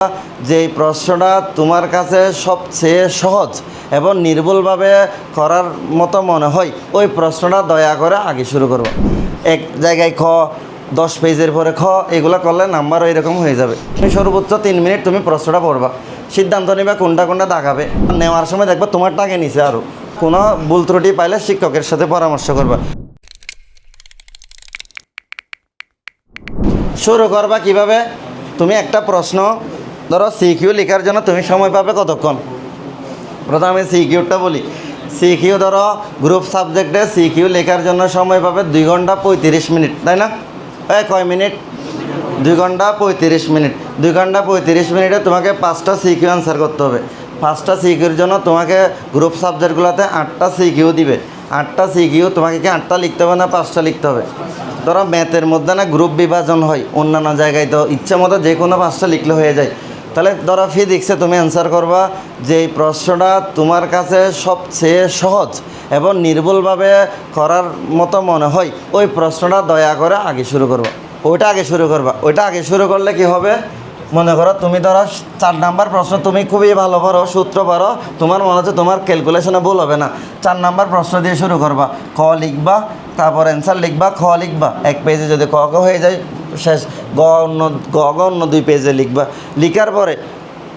যে প্রশ্নটা তোমার কাছে সবচেয়ে সহজ এবং নির্ভুলভাবে করার মতো মনে হয় ওই প্রশ্নটা দয়া করে আগে শুরু করবো। এক জায়গায় 10 পেজের পরে এগুলো করলে নাম্বার এরকম হয়ে যাবে। তুমি সর্বোচ্চ 3 মিনিট তুমি প্রশ্নটা পড়বা, সিদ্ধান্ত নিবা কোনটা কোনটা দাগাবে। নেওয়ার সময় দেখবা তোমার টাকা নিচে আরও কোনো ভুল ত্রুটি পাইলে শিক্ষকের সাথে পরামর্শ করবা। শুরু করবা কিভাবে? তুমি একটা প্রশ্ন ধরো সিকিউ লেখার জন্য তুমি সময় পাবে কতক্ষণ? প্রথমে সিকিউটা বলি। সিকিউ ধরো গ্রুপ সাবজেক্টে সিকিউ লেখার জন্য সময় পাবে 2 ঘন্টা 35 মিনিট, তাই না? কয় মিনিট? 2 ঘন্টা 35 মিনিট। 2 ঘন্টা 35 মিনিটে তোমাকে 5টা সিকিউ আনসার করতে হবে। 5টা সিকিউর জন্য তোমাকে গ্রুপ সাবজেক্টগুলোতে 8টা সিকিউ দিবে। 8টা সিকিউ তোমাকে কি 8টা লিখতে হবে না 5টা লিখতে হবে? ধরো ম্যাথের মধ্যে না গ্রুপ বিভাজন হয়, অন্যান্য জায়গায় তো ইচ্ছা মতো যে কোনো 5টা লিখলে হয়ে যায়। তাহলে ধরো ফিজিক্সে তুমি অ্যান্সার করবা যে এই প্রশ্নটা তোমার কাছে সবচেয়ে সহজ এবং নির্ভুলভাবে করার মতো মনে হয় ওই প্রশ্নটা দয়া করে আগে শুরু করবা। ওইটা আগে শুরু করলে কি হবে? মনে করো তুমি ধরো 4 নাম্বার প্রশ্ন তুমি খুবই ভালো পারো, সূত্র পারো, তোমার মনে হচ্ছে তোমার ক্যালকুলেশনে ভুল হবে না। 4 নাম্বার প্রশ্ন দিয়ে শুরু করবা, ক লিখবা, তারপর অ্যান্সার লিখবা, খ লিখবা। 1 পেজে যদি ক হয়ে যায় শেষ, অন্য 2 পেজে লিখবা। লিখার পরে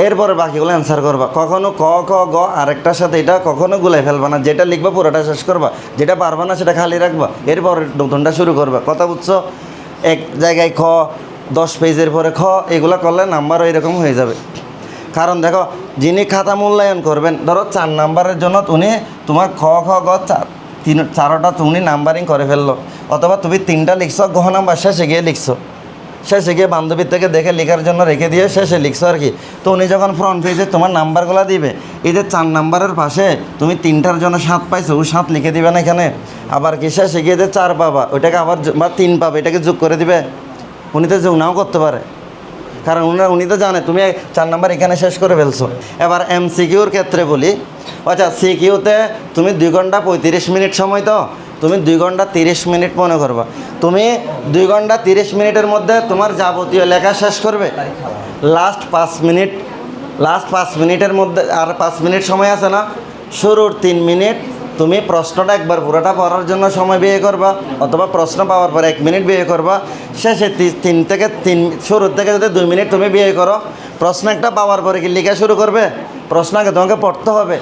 এরপরে বাকিগুলো অ্যান্সার করবা। কখনো ক আরেকটার সাথে এটা কখনো গুলাই ফেলবা না। যেটা লিখবা পুরোটা শেষ করবা, যেটা পারবা না সেটা খালি রাখবা। এরপর নতুনটা শুরু করবা। কথা বুঝছো? এক জায়গায় 10 পেজের পরে এগুলো করলে নাম্বারও এরকম হয়ে যাবে। কারণ দেখো, যিনি খাতা মূল্যায়ন করবেন ধরো 4 নাম্বারের জন্য উনি তোমার চারোটা তুমি নাম্বারিং করে ফেললো, অথবা তুমি 3টা লিখছো, নাম্বার শেষে গিয়ে বান্ধবীর থেকে দেখে লেখার জন্য রেখে দিয়ে শেষে লিখছো আর কি। তো উনি যখন ফ্রন্ট পেজে তোমার নাম্বারগুলো দিবে, এই যে 4 নাম্বারের পাশে তুমি 3টার জন্য 7 পাইছো, ও 7 লিখে দিবে না এখানে। আবার কি শেষে গিয়ে যে 4 পাবা ওইটাকে আবার 3 পাবে, এটাকে যোগ করে দিবে। উনি তো যোগ নাও করতে পারে, কারণ উনি তো জানে তুমি 4 নাম্বার এখানে শেষ করে ফেলছো। এবার এমসিকিউর ক্ষেত্রে বলি, আচ্ছা সিকিউতে তুমি 2 ঘন্টা 35 মিনিট সময়, তো তুমি 2 ঘন্টা 30 মিনিট মনে করবা। তুমি 2 ঘন্টা 30 মিনিটের মধ্যে তোমার যাবতীয় লেখা শেষ করবে। লাস্ট 5 মিনিটের মধ্যে আর 5 মিনিট সময় আছে না, শুরুর 3 মিনিট তুমি প্রশ্নটা একবার পুরোটা পড়ার জন্য সময় ব্যয় করবা, অথবা প্রশ্ন পাওয়ার পর 1 মিনিট ব্যয় করবা। শেষে শুরুর থেকে যদি 2 মিনিট তুমি ব্যয় করো, প্রশ্ন একটা পাওয়ার পরে কি লেখা শুরু করবে? প্রশ্ন আগে তোমাকে পড়তে হবে,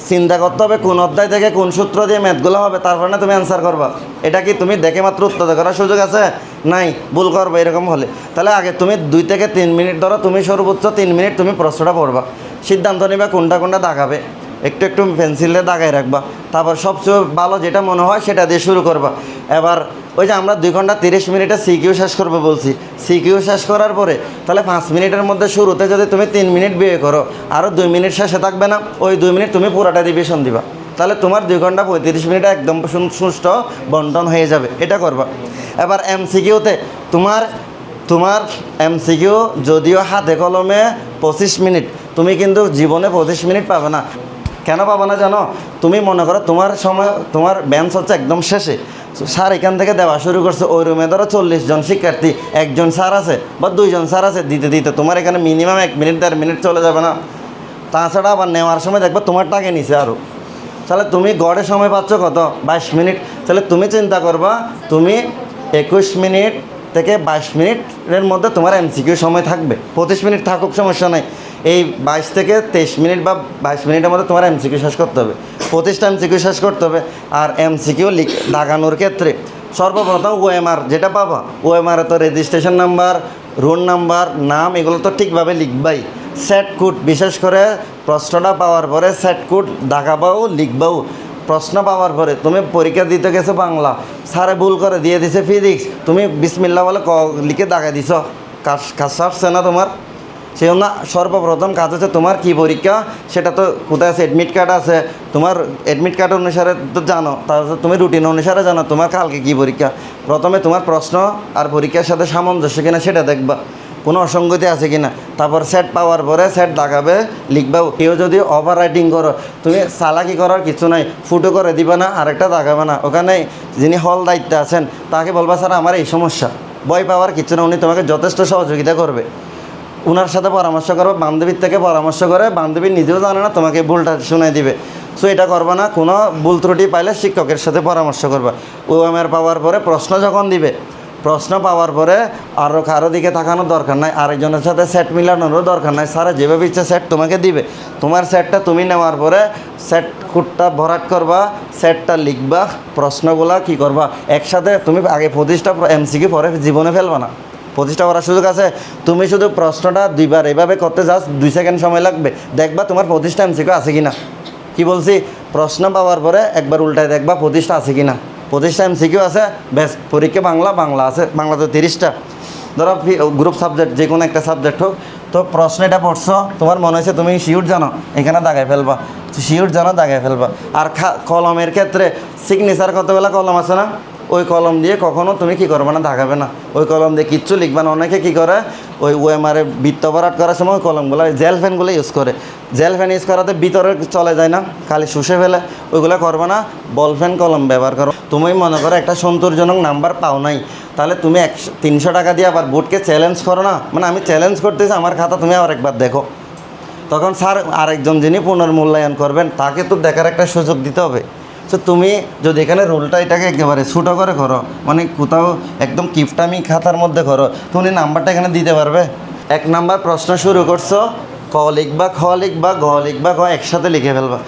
চিন্তা করতে হবে কোন অধ্যায় থেকে কোন সূত্র দিয়ে ম্যাথগুলো হবে, তারপরে না তুমি অ্যান্সার করবা। এটা কি তুমি দেখে মাত্র উত্তর করার সুযোগ আছে? নাই, ভুল করবে এরকম হলে। তাহলে আগে তুমি 2 থেকে 3 মিনিট ধরো, তুমি সর্বোচ্চ 3 মিনিট তুমি প্রশ্নটা পড়বা, সিদ্ধান্ত নিবা কোনটা দাগাবে, একটু পেন্সিলে দাগাই রাখবা। তারপর সবচেয়ে ভালো যেটা মনে হয় সেটা দিয়ে শুরু করবা। এবার ওই যে আমরা 2 ঘন্টা 30 মিনিটে সিকিউ শেষ করবো বলছি, সিকিউ শেষ করার পরে তাহলে 5 মিনিটের মধ্যে শুরুতে যদি তুমি 3 মিনিট ব্যয় করো, আরও 2 মিনিট শেষে থাকবে না, ওই 2 মিনিট তুমি পুরোটা রিভিশন দিবা। তাহলে তোমার 2 ঘন্টা 35 মিনিট একদম সুষ্ঠু বন্টন হয়ে যাবে। এটা করবা। এবার এমসিকিউতে তোমার এমসিকিউ যদিও হাতে কলমে 25 মিনিট, তুমি কিন্তু জীবনে 25 মিনিট পাবে না। কেন পাবো না জানো? তুমি মনে করো তোমার বেঞ্চ হচ্ছে একদম শেষে, স্যার এখান থেকে দেওয়া শুরু করছে, ওই রুমে ধরো 40 জন শিক্ষার্থী, 1 জন স্যার আছে বা 2 জন স্যার আছে, দিতে তোমার এখানে মিনিমাম 1 মিনিট 1.5 মিনিট চলে যাবে না। তাছাড়া আবার নেওয়ার সময় দেখবে তোমার টাকা নিছে আরও। তাহলে তুমি গড়ে সময় পাচ্ছ কত? 22 মিনিট। তাহলে তুমি চিন্তা করবা, তুমি 21 মিনিট থেকে 22 মিনিটের মধ্যে তোমার এমসিকিউ সময় থাকবে। 25 মিনিট থাকুক সমস্যা নাই, এই 22 থেকে 23 মিনিট বা 22 মিনিটের মধ্যে তোমার এমসিকিউ শেষ করতে হবে, 25টা এমসিকিউ শেষ করতে হবে। আর এমসিকিউ দাগানোর ক্ষেত্রে সর্বপ্রথম ওএমআর যেটা পাবা, ওএমআরে তো রেজিস্ট্রেশন নাম্বার, রোল নাম্বার, নাম এগুলো তো ঠিকভাবে লিখবাই। সেট কোড, বিশেষ করে প্রশ্নটা পাওয়ার পরে সেট কোড দাগাবাও লিখবাও। প্রশ্ন পাওয়ার পরে তুমি পরীক্ষা দিতে গেছো বাংলা, স্যারে ভুল করে দিয়ে দিছে ফিজিক্স, তুমি বিসমিল্লাহ বলে লিখে দাগাই দিছ, কাজ আসছে না তোমার। সেই জন্য সর্বপ্রথম কাজ হচ্ছে তোমার কী পরীক্ষা সেটা তো কোথায় আছে, অ্যাডমিট কার্ড আছে, তোমার অ্যাডমিট কার্ড অনুসারে তো জানো, তারপর তুমি রুটিন অনুসারে জানো তোমার কালকে কী পরীক্ষা। প্রথমে তোমার প্রশ্ন আর পরীক্ষার সাথে সামঞ্জস্য কিনা সেটা দেখবা, কোনো অসঙ্গতি আছে কি না। তারপর সেট পাওয়ার পরে সেট দাগাবে, লিখবাও। কেউ যদি ওভার রাইটিং করো, তুমি চালাকি করার কিছু নাই, ফুটো করে দিবে না, আরেকটা দাগাবে না। ওখানে যিনি হল দায়িত্বে আছেন তাকে বলবা স্যার আমার এই সমস্যা, ভয় পাওয়ার কিছু না, উনি তোমাকে যথেষ্ট সহযোগিতা করবে। ওনার সাথে পরামর্শ করবে, বান্ধবীর থেকে পরামর্শ করে, বান্ধবী নিজেও জানে না, তোমাকে ভুলটা শুনাই দিবে। সো এটা করবা না। কোনো ভুল ত্রুটি পাইলে শিক্ষকের সাথে পরামর্শ করবা। ওএমআর পাওয়ার পরে প্রশ্ন যখন দিবে, প্রশ্ন পাওয়ার পরে আরও কারো দিকে তাকানোর দরকার নাই, আরেকজনের সাথে সেট মিলানোরও দরকার নাই। স্যার যেভাবে ইচ্ছে সেট তোমাকে দিবে, তোমার সেটটা তুমি নেওয়ার পরে সেট কোডটা ভরাট করবা, সেটটা লিখবা, প্রশ্নগুলা কি করবা একসাথে। তুমি আগে 25টা এমসিকিউ পরে জীবনে ফেলবা না, 25টা করার সুযোগ আছে। তুমি শুধু প্রশ্নটা দুইবার এভাবে করতে জাস্ট 2 সেকেন্ড সময় লাগবে, দেখবা তোমার 25টা এমসিকিউ আছে কি না। কী বলছি, প্রশ্ন পাওয়ার পরে একবার উল্টায় দেখবা 25টা আছে কি না। 25টা এমসিকিউ আছে, ব্যাস পরীক্ষা বাংলা আছে, বাংলা তো 30টা। ধরো গ্রুপ সাবজেক্ট যে কোনো একটা সাবজেক্ট হোক, তো প্রশ্ন এটা পড়ছো, তোমার মনে হয়েছে তুমি শিওর জানো, এখানে দাগায় ফেলবা, শিওর জানো দাগায় ফেলবা। আর কলমের ক্ষেত্রে সিগনেচার কতগুলো কলম আছে না, ওই কলম দিয়ে কখনো তুমি কি করবে না, দাগাবে না। ওই কলম দিয়ে কিচ্ছু লিখবে না। অনেকে কী করে, ওই ওএমআরে বৃত্ত ভরাট করার সময় ওই কলমগুলো জেল ফ্যানগুলো ইউজ করে, জেল ফ্যান ইউজ করাতে ভিতরে চলে যায় না, খালি শুষে ফেলে। ওইগুলো করবে না, বল ফ্যান কলম ব্যবহার করো। তুমি মনে করো একটা সন্তোষজনক নাম্বার পাও নাই, তাহলে তুমি 300 টাকা দিয়ে আবার বোর্ডকে চ্যালেঞ্জ করো না, মানে আমি চ্যালেঞ্জ করতেছি আমার খাতা তুমি আরেকবার দেখো। তখন স্যার আরেকজন যিনি পুনর্মূল্যায়ন করবেন তাকে তো দেখার একটা সুযোগ দিতে হবে। তো তুমি যদি এখানে রোলটা এটাকে একেবারে ছোটো করে করো, মানে কোথাও একদম কিপটামি খাতার মধ্যে করো, তুমি নাম্বারটা এখানে দিতে পারবে। 1 নাম্বার প্রশ্ন শুরু করছো, ক লিখবা, খ লিখবা, গ লিখবা, গ একসাথে লিখে ফেলবা।